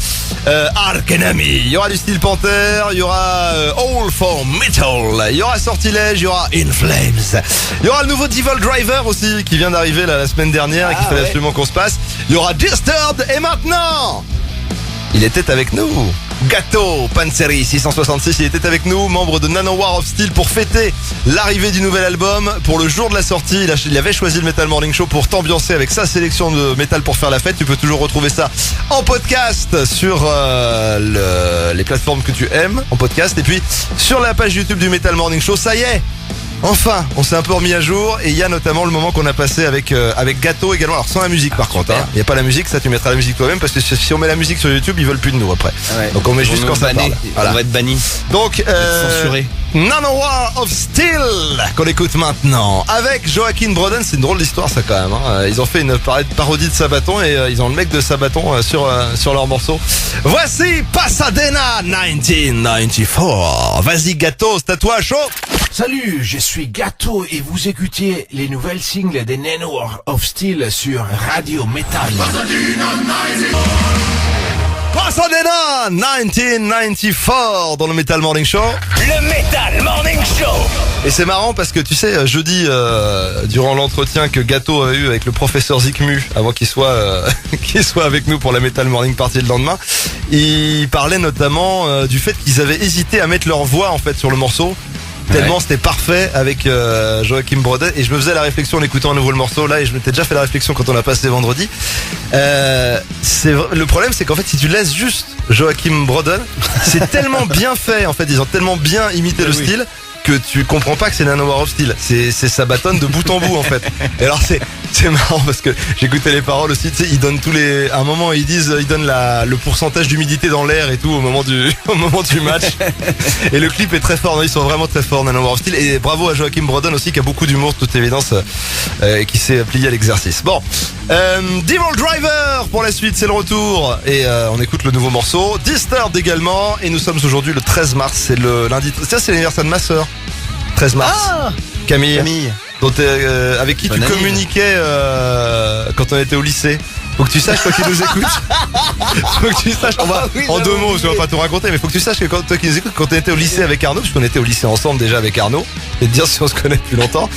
Arch Enemy. Il y aura du Steel Panther, il y aura All for Metal, il y aura Sortilège, il y aura In Flames. Il y aura le nouveau Devil Driver aussi qui vient d'arriver la semaine dernière et qu'il fallait absolument qu'on se passe. Il y aura Disturbed et maintenant il était avec nous. Gato Panzeri 666, il était avec nous, membre de Nanowar of Steel, pour fêter l'arrivée du nouvel album. Pour le jour de la sortie, il avait choisi le Metal Morning Show pour t'ambiancer avec sa sélection de métal pour faire la fête. Tu peux toujours retrouver ça en podcast sur les plateformes que tu aimes, en podcast, et puis sur la page YouTube du Metal Morning Show. Ça y est, Enfin, on s'est un peu remis à jour et il y a notamment le moment qu'on a passé avec Gâteau également. Alors sans la musique par contre, il n'y a pas la musique, ça tu mettras la musique toi-même parce que si on met la musique sur YouTube, ils veulent plus de nous après. Ouais. Donc on met juste quand ça parle. On va être banni. Donc censuré. Nanowar of Steel qu'on écoute maintenant avec Joachim Broden. C'est une drôle d'histoire ça quand même. Hein. Ils ont fait une parodie de Sabaton et ils ont le mec de Sabaton sur leur morceau. Voici Pasadena 1994. Vas-y Gâteau, c'est à toi chaud. Salut, je suis Gâteau et vous écoutez les nouvelles singles des Nanowar of Steel sur Radio Metal. Pasadena 1994 dans le Metal Morning Show. Le Metal Morning Show. Et c'est marrant parce que tu sais, jeudi, durant l'entretien que Gâteau a eu avec le professeur Zikmu, avant qu'il soit avec nous pour la Metal Morning Party le lendemain, il parlait notamment du fait qu'ils avaient hésité à mettre leur voix en fait sur le morceau. Tellement c'était parfait avec Joachim Broden. Et je me faisais la réflexion en écoutant à nouveau le morceau là, et je m'étais déjà fait la réflexion quand on l'a passé vendredi. Le problème c'est qu'en fait si tu laisses juste Joachim Broden, c'est tellement bien fait en fait, ils ont tellement bien imité le style que tu comprends pas que c'est Nanowar of Steel. C'est Sabaton de bout en bout en fait. Et alors c'est marrant parce que j'écoutais les paroles aussi, tu sais, ils donnent à un moment ils donnent le pourcentage d'humidité dans l'air et tout au moment du match. Et le clip est très fort, non, ils sont vraiment très forts Nanowar of Steel, et bravo à Joachim Broden aussi qui a beaucoup d'humour de toute évidence et qui s'est plié à l'exercice. Bon, Devil Driver pour la suite, c'est le retour et on écoute le nouveau morceau, Disturbed également, et nous sommes aujourd'hui le 13 mars, c'est le lundi, ça c'est l'anniversaire de ma sœur. 13 mars. Ah, Camille. Dont avec qui tu communiquais quand on était au lycée. Faut que tu saches, toi qui nous écoutes. Faut que tu saches, en deux mots, je vais pas tout raconter, mais faut que tu saches que toi qui nous écoutes, quand on était au lycée avec Arnaud, parce qu'on était au lycée ensemble déjà avec Arnaud, et te dire si on se connaît depuis longtemps.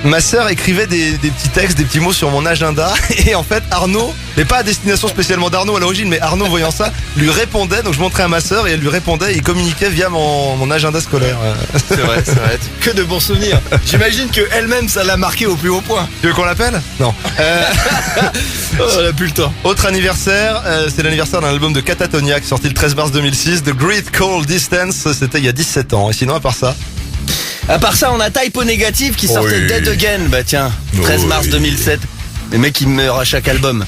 Ma sœur écrivait des petits textes, des petits mots sur mon agenda, et en fait Arnaud, mais pas à destination spécialement d'Arnaud à l'origine, mais Arnaud voyant ça, lui répondait, donc je montrais à ma sœur et elle lui répondait, et il communiquait via mon agenda scolaire. C'est vrai. Que de bons souvenirs. J'imagine que elle-même ça l'a marqué au plus haut point. Tu veux qu'on l'appelle? Non. On a plus le temps. Autre anniversaire, c'est l'anniversaire d'un album de Catatonia qui est sorti le 13 mars 2006, The Great Cold Distance, c'était il y a 17 ans. Et sinon à part ça, on a Typo Négative qui sortait Dead Again. Bah tiens, 13 mars 2007. Les mecs ils meurent à chaque album.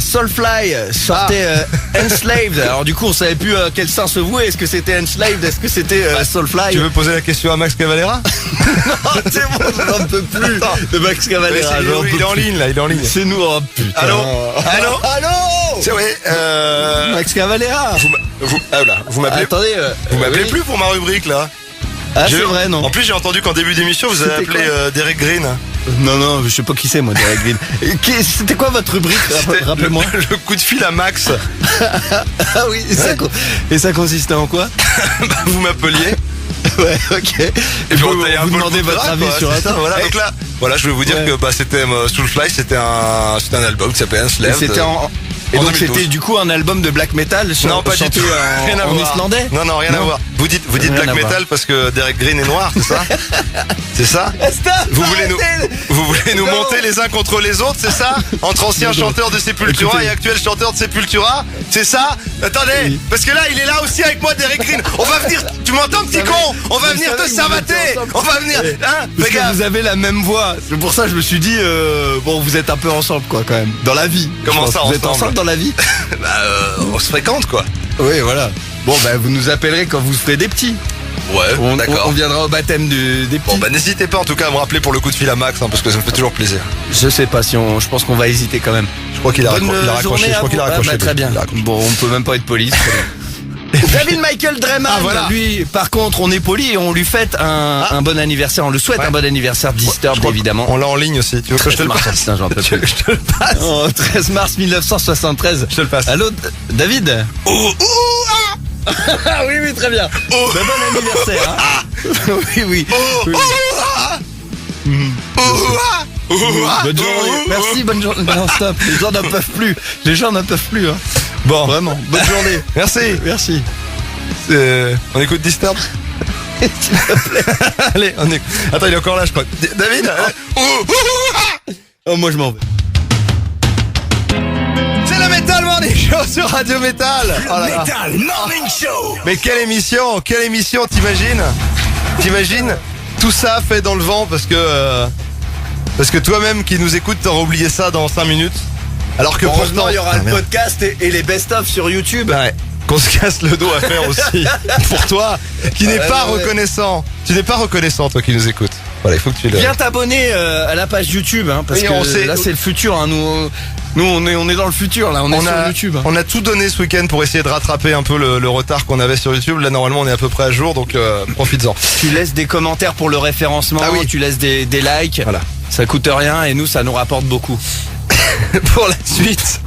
Soulfly sortait Enslaved. Alors du coup on savait plus quel sein se vouer. Est-ce que c'était Enslaved? Est-ce que c'était Soulfly? Tu veux poser la question à Max Cavalera? Non, c'est bon, j'en peux plus de Max Cavalera. Il est en ligne là, il est en ligne. C'est nous, oh putain. Allô? C'est Max Cavalera. Vous m'appelez? Attendez, vous m'appelez plus pour ma rubrique là? Ah c'est vrai, non. En plus j'ai entendu qu'en début d'émission vous avez appelé Derek Green. Non, je sais pas qui c'est moi, Derek Green. C'était quoi votre rubrique? Rappelez-moi. Le coup de fil à Max. Ah oui, et ça consistait en quoi? Vous m'appeliez. Ouais, ok. Et puis vous demandez votre avis sur ça. Voilà, donc là, voilà, je vais vous dire que c'était Soulfly, c'était un album qui s'appelait Enslaved. C'était et donc c'était du coup un album de black metal non, pas du tout. En islandais? Non, rien à voir. Vous dites black metal parce que Derek Green est noir, c'est ça? C'est ça? Vous voulez nous monter les uns contre les autres, c'est ça? Entre anciens chanteurs de Sepultura et actuels chanteurs de Sepultura, c'est ça? Attendez, parce que là il est là aussi avec moi, Derek Green. On va venir, tu m'entends petit con? On va venir te savater. On va venir, hein? Parce que vous avez la même voix. C'est pour ça que je me suis dit bon, vous êtes un peu ensemble quoi quand même dans la vie. Comment ça vous êtes ensemble dans la vie? On se fréquente quoi. Oui, voilà. Bon vous nous appellerez quand vous ferez des petits. Ouais, d'accord. On viendra au baptême des petits. Bon n'hésitez pas en tout cas à me rappeler pour le coup de fil à Max, parce que ça me fait toujours plaisir. Je sais pas si je pense qu'on va hésiter quand même. Je crois qu'il a raccroché. Je crois qu'il a raccroché. Très bien. Bon, on peut même pas être poli. David Michael Dreyman, lui, par contre, on est poli et on lui fête un bon anniversaire. On le souhaite un bon anniversaire. Disturbed, évidemment. On l'a en ligne aussi. Tu veux que je te le passe? Putain, j'en peux plus. Je te le passe. 13 mars 1973. Je te le passe. Allô, David? Ah oui, très bien. Bon anniversaire. Oui. Bonne journée. Merci, bonne journée. Non, stop. Les gens n'en peuvent plus. Hein. Bon, vraiment. Bonne journée. Merci. On écoute Disturbed. S'il te plaît. Allez, on écoute. Attends, il est encore là, je crois. David. Oh, moi je m'en vais. C'est le Metal Morning Show sur Radio Metal. Metal Morning Show. Mais quelle émission, t'imagines? T'imagines tout ça fait dans le vent parce que toi-même qui nous écoutes t'auras oublié ça dans 5 minutes. Alors que Heureusement, pourtant il y aura le podcast et les best-of sur YouTube. Ouais. Qu'on se casse le dos à faire aussi pour toi qui n'est pas reconnaissant. Tu n'es pas reconnaissant toi qui nous écoutes. Voilà, il faut que tu le... Viens t'abonner à la page YouTube parce Oui, que là c'est le futur. Hein. Nous on est dans le futur là. On est sur YouTube. On a tout donné ce week-end pour essayer de rattraper un peu le retard qu'on avait sur YouTube. Là normalement on est à peu près à jour donc profites-en. Tu laisses des commentaires pour le référencement. Ah oui. Tu laisses des likes. Voilà. Ça coûte rien et nous ça nous rapporte beaucoup. Pour la suite,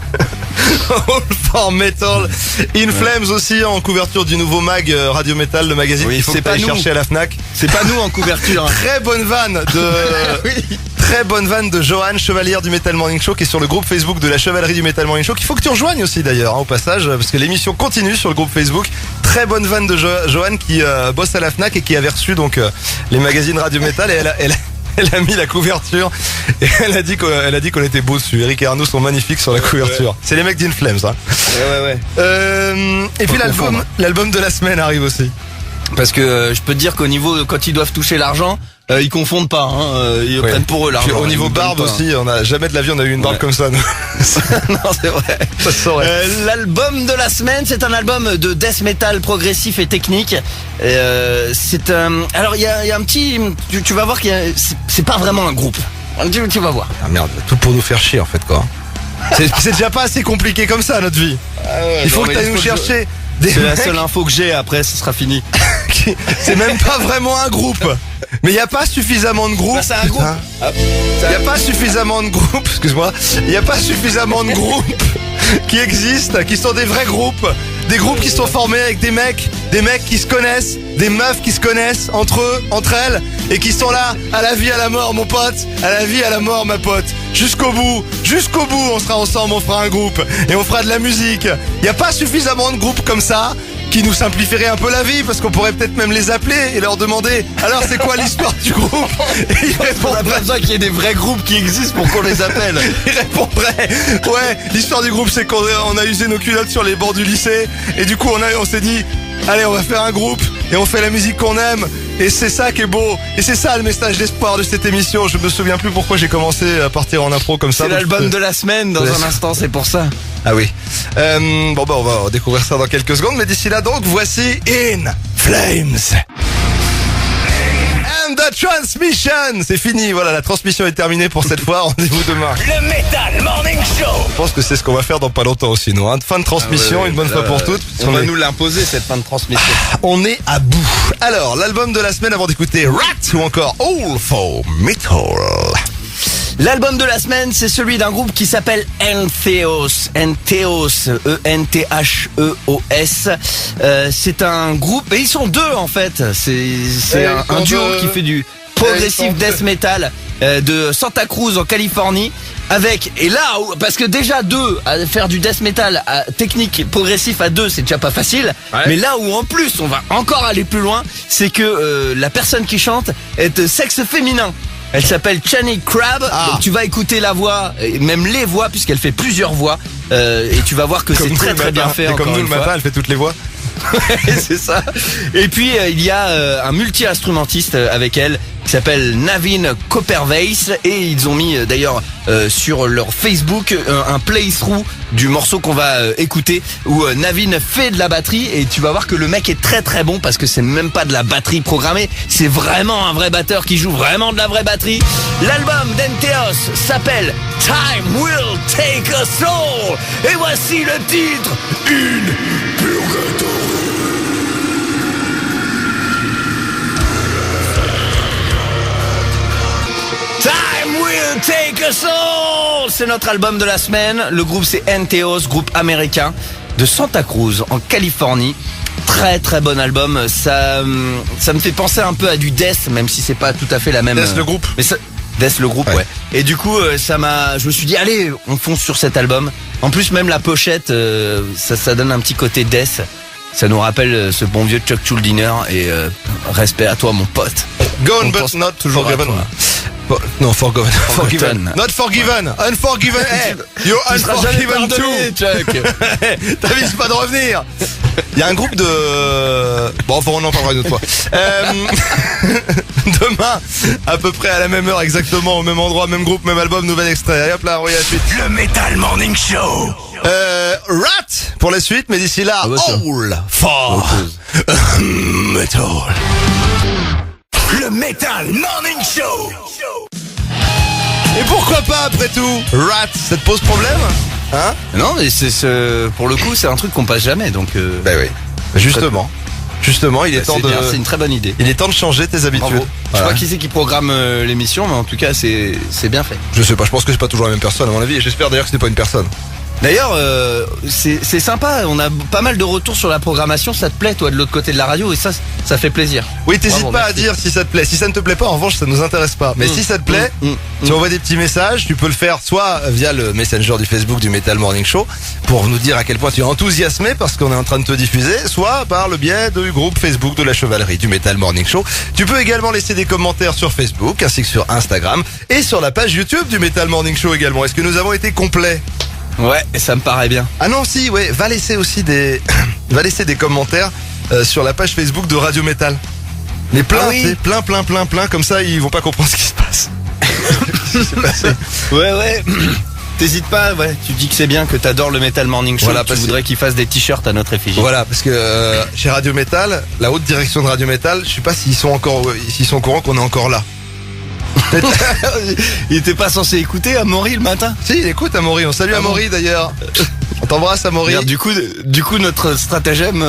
All for Metal In Flames aussi en couverture du nouveau mag Radio Metal, le magazine Oui, qu'il faut c'est que pas t'ailles nous. chercher à la Fnac. C'est pas nous en couverture. Hein. Très bonne vanne de Oui. très bonne vanne de Johan, chevalière du Metal Morning Show, qui est sur le groupe Facebook de la chevalerie du Metal Morning Show, qu'il faut que tu rejoignes aussi d'ailleurs au passage, parce que l'émission continue sur le groupe Facebook. Très bonne vanne de Johan qui bosse à la Fnac et qui avait reçu donc les magazines Radio Metal et elle a mis la couverture et elle a dit qu'on était beau dessus. Eric et Arnaud sont magnifiques sur la couverture. Ouais. C'est les mecs d'In Flames, hein. Ouais. Et puis l'album de la semaine arrive aussi. Parce que je peux te dire qu'au niveau quand ils doivent toucher l'argent, ils confondent pas. Hein, ils prennent pour eux l'argent. Puis au niveau barbe aussi, on a jamais de la vie on a eu une barbe comme ça. Nous. Non, c'est vrai. Ça se saurait. L'album de la semaine, c'est un album de death metal progressif et technique. C'est alors il y a un petit, tu vas voir qu'il y a, c'est pas vraiment un groupe. Tu vas voir. Ah merde, tout pour nous faire chier en fait quoi. C'est déjà pas assez compliqué comme ça notre vie. Il faut que t'ailles nous chercher. C'est la seule info que j'ai. Après, ce sera fini. C'est même pas vraiment un groupe. Mais il y a pas suffisamment de groupes. Bah, c'est un groupe. Il y a pas suffisamment de groupes. Excuse-moi. Il y a pas suffisamment de groupes qui existent, qui sont des vrais groupes. Des groupes qui sont formés avec des mecs qui se connaissent, des meufs qui se connaissent entre eux, entre elles, et qui sont là à la vie, à la mort, mon pote, à la vie, à la mort, ma pote. Jusqu'au bout, on sera ensemble, on fera un groupe et on fera de la musique. Il y a pas suffisamment de groupes comme ça qui nous simplifieraient un peu la vie, parce qu'on pourrait peut-être même les appeler et leur demander alors c'est quoi l'histoire du groupe. Et ils On a pas besoin qu'il y ait des vrais groupes qui existent pour qu'on les appelle. Il répondrait ouais, l'histoire du groupe c'est qu'on a usé nos culottes sur les bords du lycée et du coup on s'est dit allez on va faire un groupe et on fait la musique qu'on aime et c'est ça qui est beau et c'est ça le message d'espoir de cette émission. Je me souviens plus pourquoi j'ai commencé à partir en impro comme ça. C'est l'album de la semaine dans un instant, c'est pour ça. Ah oui. Bon bah on va découvrir ça dans quelques secondes, mais d'ici là donc voici In Flames. And the transmission. C'est fini, voilà, la transmission est terminée pour cette fois. Rendez-vous demain. Le Metal Morning Show. Je pense que c'est ce qu'on va faire dans pas longtemps aussi, nous. Hein. Fin de transmission, une bonne fois pour toutes. On va nous l'imposer cette fin de transmission. On est à bout. Alors, l'album de la semaine avant d'écouter Rat ou encore All for Metal. L'album de la semaine, c'est celui d'un groupe qui s'appelle Entheos. Entheos, E-N-T-H-E-O-S. C'est un groupe, et ils sont deux en fait. C'est un duo qui fait du progressive death metal de Santa Cruz en Californie. Avec, et là, parce que déjà deux, à faire du death metal technique progressif à deux, c'est déjà pas facile. Ouais. Mais là où en plus, on va encore aller plus loin, c'est que la personne qui chante est de sexe féminin. Elle s'appelle Chani Crab. Donc tu vas écouter la voix, même les voix, puisqu'elle fait plusieurs voix. Et tu vas voir que c'est très très bien fait. Et comme nous le matin, elle fait toutes les voix. C'est ça. Et puis il y a un multi-instrumentiste avec elle qui s'appelle Navin Coppervase et ils ont mis d'ailleurs sur leur Facebook un playthrough du morceau qu'on va écouter où Navin fait de la batterie et tu vas voir que le mec est très très bon parce que c'est même pas de la batterie programmée, c'est vraiment un vrai batteur qui joue vraiment de la vraie batterie. L'album d'Entheos s'appelle Time Will Take Us All et voici le titre In Purgatory. Time will take us all. C'est notre album de la semaine. Le groupe c'est Entheos, groupe américain de Santa Cruz en Californie. Très très bon album. Ça me fait penser un peu à du Death, même si c'est pas tout à fait la même. Death le groupe. Mais ça, Death le groupe, ouais. Et du coup, je me suis dit allez, on fonce sur cet album. En plus même la pochette, ça donne un petit côté Death. Ça nous rappelle ce bon vieux Chuck Schuldiner et respect à toi mon pote. Gone but not toujours Gone. Non, forgiven. Forgotten. Not forgiven. Unforgiven. Hey, you're Tu seras jamais unforgiven pardonné, too. Chuck. T'avises pas de revenir. Il y a un groupe de... Bon, enfin, on en parlera une autre fois. Demain, à peu près à la même heure, exactement, au même endroit, même groupe, même album, nouvel extrait. Allez hop là, on y a la suite. Le Metal Morning Show. Rat pour la suite, mais d'ici là, bah tiens. all for metal. Le Metal Morning Show. Et pourquoi pas après tout Rat, ça te pose problème? Hein? Non, mais pour le coup, c'est un truc qu'on passe jamais, donc. Ben oui. Justement, il est temps de. bien, c'est une très bonne idée. Il est temps de changer tes habitudes. Bravo. Je sais Voilà. pas qui c'est qui programme l'émission, mais en tout cas, c'est bien fait. Je sais pas, je pense que c'est pas toujours la même personne à mon avis, et j'espère d'ailleurs que c'est pas une personne. D'ailleurs, c'est sympa. On a pas mal de retours sur la programmation. Ça te plaît, toi, de l'autre côté de la radio, et ça fait plaisir. Oui, t'hésites Bravo, pas à merci. dire si ça te plaît. Si ça ne te plaît pas, en revanche, ça nous intéresse pas. Mais si ça te plaît, tu envoies des petits messages. Tu peux le faire soit via le messenger du Facebook du Metal Morning Show pour nous dire à quel point tu es enthousiasmé parce qu'on est en train de te diffuser, soit par le biais du groupe Facebook de la chevalerie du Metal Morning Show. Tu peux également laisser des commentaires sur Facebook ainsi que sur Instagram et sur la page YouTube du Metal Morning Show également. Est-ce que nous avons été complets? Ouais, ça me paraît bien. Ah non, si, ouais, va laisser aussi des commentaires sur la page Facebook de Radio Metal. Mais plein, Ah oui. tu sais, plein, comme ça ils vont pas comprendre ce qui se passe. Qu'est-ce qui s'est passé? Ouais. T'hésites pas, ouais. Tu dis que c'est bien, que t'adores le Metal Morning Show. Voilà, tu parce que- voudrais qu'il fasse des t-shirts à notre effigie. Voilà, parce que chez Radio Metal, la haute direction de Radio Metal, je sais pas s'ils sont au courant qu'on est encore là. Il était pas censé écouter Amaury le matin. Si, il écoute Amaury, on salue Amaury d'ailleurs. On t'embrasse Amaury. Merde, du coup, notre stratagème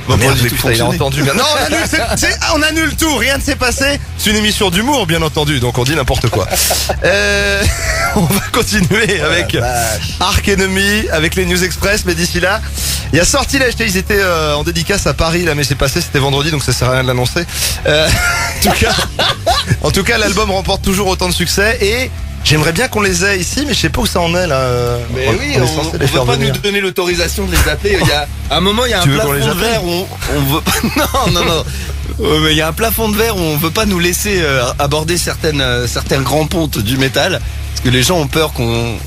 va Merde, pas du tout putain, il a fonctionner. entendu. Non, on annule tout, rien ne s'est passé. C'est une émission d'humour, bien entendu, donc on dit n'importe quoi. On va continuer avec Arc Enemy, avec les News Express, mais d'ici là, il y a Sortilège. Ils étaient en dédicace à Paris, là, mais c'est passé, c'était vendredi, donc ça sert à rien de l'annoncer. En tout cas, l'album remporte toujours autant de succès et j'aimerais bien qu'on les ait ici, mais je sais pas où ça en est là. Mais oui, est on censé les veut faire pas venir. nous donner l'autorisation de les appeler. Il y a un moment, il y a un Tu veux qu'on plafond les de appelle verre où on veut pas. Non. Mais il y a un plafond de verre où on veut pas nous laisser aborder certains grands pontes du métal, parce que les gens ont peur qu'on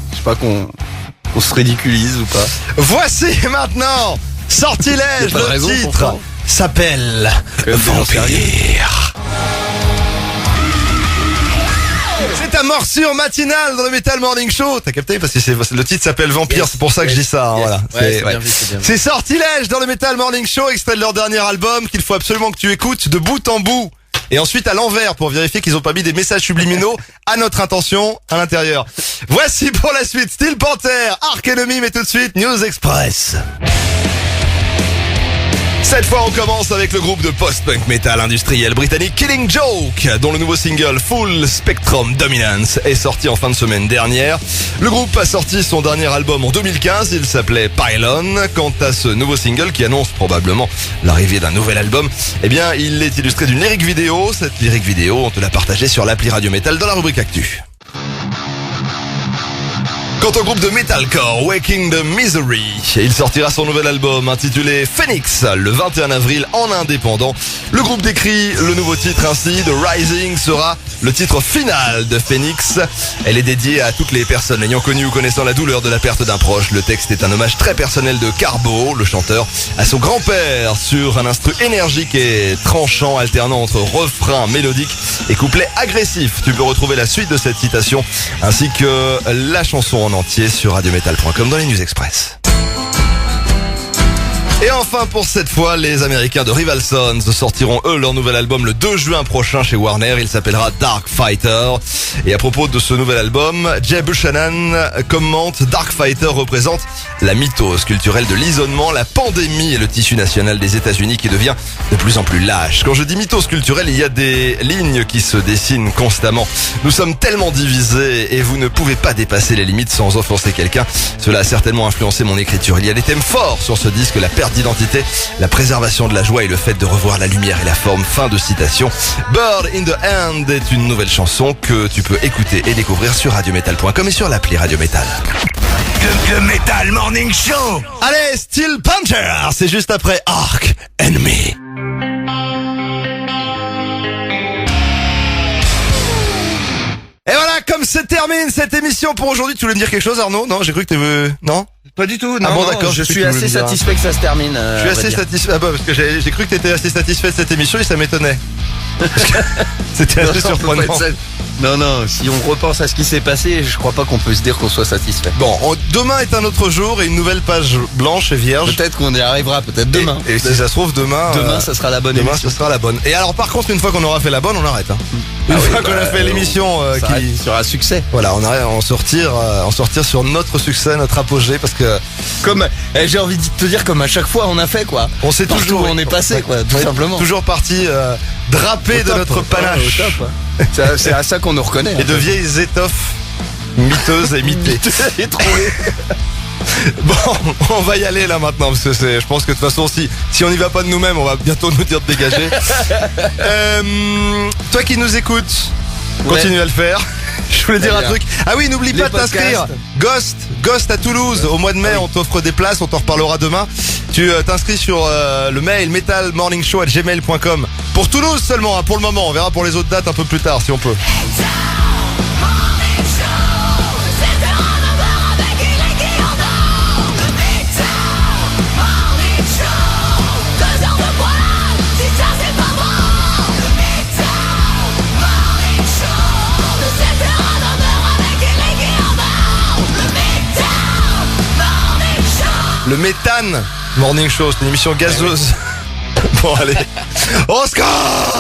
se ridiculise ou pas. Voici maintenant Sortilège, Y a pas de le raison pour titre ça. s'appelle Quand même des gens sérieux. Vampire. C'est ta morsure matinale dans le Metal Morning Show. T'as capté parce que le titre s'appelle Vampire, Yes, c'est pour ça que je dis ça. yes. Voilà. Ouais, c'est ouais. bien vu, c'est bien vu. C'est Sortilège dans le Metal Morning Show, extrait de leur dernier album qu'il faut absolument que tu écoutes de bout en bout. Et ensuite à l'envers pour vérifier qu'ils ont pas mis des messages subliminaux à notre intention à l'intérieur. Voici pour la suite Steel Panther, Arc Enemy, mais tout de suite News Express. Cette fois, on commence avec le groupe de post-punk metal industriel britannique Killing Joke, dont le nouveau single Full Spectrum Dominance est sorti en fin de semaine dernière. Le groupe a sorti son dernier album en 2015, il s'appelait Pylon. Quant à ce nouveau single qui annonce probablement l'arrivée d'un nouvel album, eh bien, il est illustré d'une lyric vidéo. Cette lyric vidéo, on te l'a partagée sur l'appli Radio Metal dans la rubrique Actu. Quant au groupe de metalcore Waking the Misery, il sortira son nouvel album intitulé Phoenix le 21 avril en indépendant. Le groupe décrit le nouveau titre ainsi: The Rising sera le titre final de Phoenix. Elle est dédiée à toutes les personnes ayant connu ou connaissant la douleur de la perte d'un proche. Le texte est un hommage très personnel de Carbo, le chanteur, à son grand-père sur un instru énergique et tranchant alternant entre refrain mélodique et couplet agressif. Tu peux retrouver la suite de cette citation ainsi que la chanson en entier sur radiometal.com dans les News Express. Et enfin, pour cette fois, les Américains de Rival Sons sortiront eux leur nouvel album le 2 juin prochain chez Warner. Il s'appellera Dark Fighter. Et à propos de ce nouvel album, Jay Buchanan commente: Dark Fighter représente la mythose culturelle de l'isolement, la pandémie et le tissu national des États-Unis qui devient de plus en plus lâche. Quand je dis mythose culturelle, il y a des lignes qui se dessinent constamment. Nous sommes tellement divisés et vous ne pouvez pas dépasser les limites sans offenser quelqu'un. Cela a certainement influencé mon écriture. Il y a des thèmes forts sur ce disque: la perte d'identité, la préservation de la joie et le fait de revoir la lumière et la forme. Fin de citation. Bird in the Hand est une nouvelle chanson que tu peux écouter et découvrir sur radiometal.com et sur l'appli Radio Metal. Le Metal Morning Show. Allez, Steel Panther, c'est juste après Arc Enemy. comme se termine cette émission pour aujourd'hui. Tu voulais me dire quelque chose, Arnaud? Non, j'ai cru que tu non? Pas du tout, non, Ah bon, non, d'accord, je je suis sais que tu assez voulais me dire. satisfait que ça se termine. Je suis assez satisfait. Ah bah, parce que j'ai cru que t'étais assez satisfait de cette émission et ça m'étonnait. C'était assez surprenant. Non, si on repense à ce qui s'est passé, je crois pas qu'on peut se dire qu'on soit satisfait. Bon, demain est un autre jour et une nouvelle page blanche et vierge. Peut-être qu'on y arrivera, peut-être demain. Et si ça se trouve, demain... ça sera la bonne Demain, émission. ce sera la bonne. Et alors, par contre, une fois qu'on aura fait la bonne, on arrête. Hein. Une fois qu'on a fait l'émission Ça sera un succès. Voilà, on sortir sur notre succès, notre apogée, parce que Comme, j'ai envie de te dire, comme à chaque fois on a fait, quoi. on sait Partout toujours où on est passé, quoi, tout on est simplement. toujours parti drapé Au de top, notre panache ouais, au top, ouais. C'est à ça qu'on nous reconnaît. et de vieilles étoffes miteuses et mitées. Et trouvé. Bon, on va y aller là maintenant parce que je pense que de toute façon si on n'y va pas de nous-mêmes, on va bientôt nous dire de dégager. Toi qui nous écoutes, continue à le faire. Je voulais dire un bien. truc. Ah oui, n'oublie Les pas de t'inscrire. podcasts. Ghost à Toulouse. Au mois de mai, on t'offre des places. On t'en reparlera demain. Tu t'inscris sur le mail metalmorningshow@gmail.com. Pour Toulouse seulement, hein, pour le moment. On verra pour les autres dates un peu plus tard si on peut. Le Méthane Morning Show, c'est une émission gazeuse. Bon allez, au score.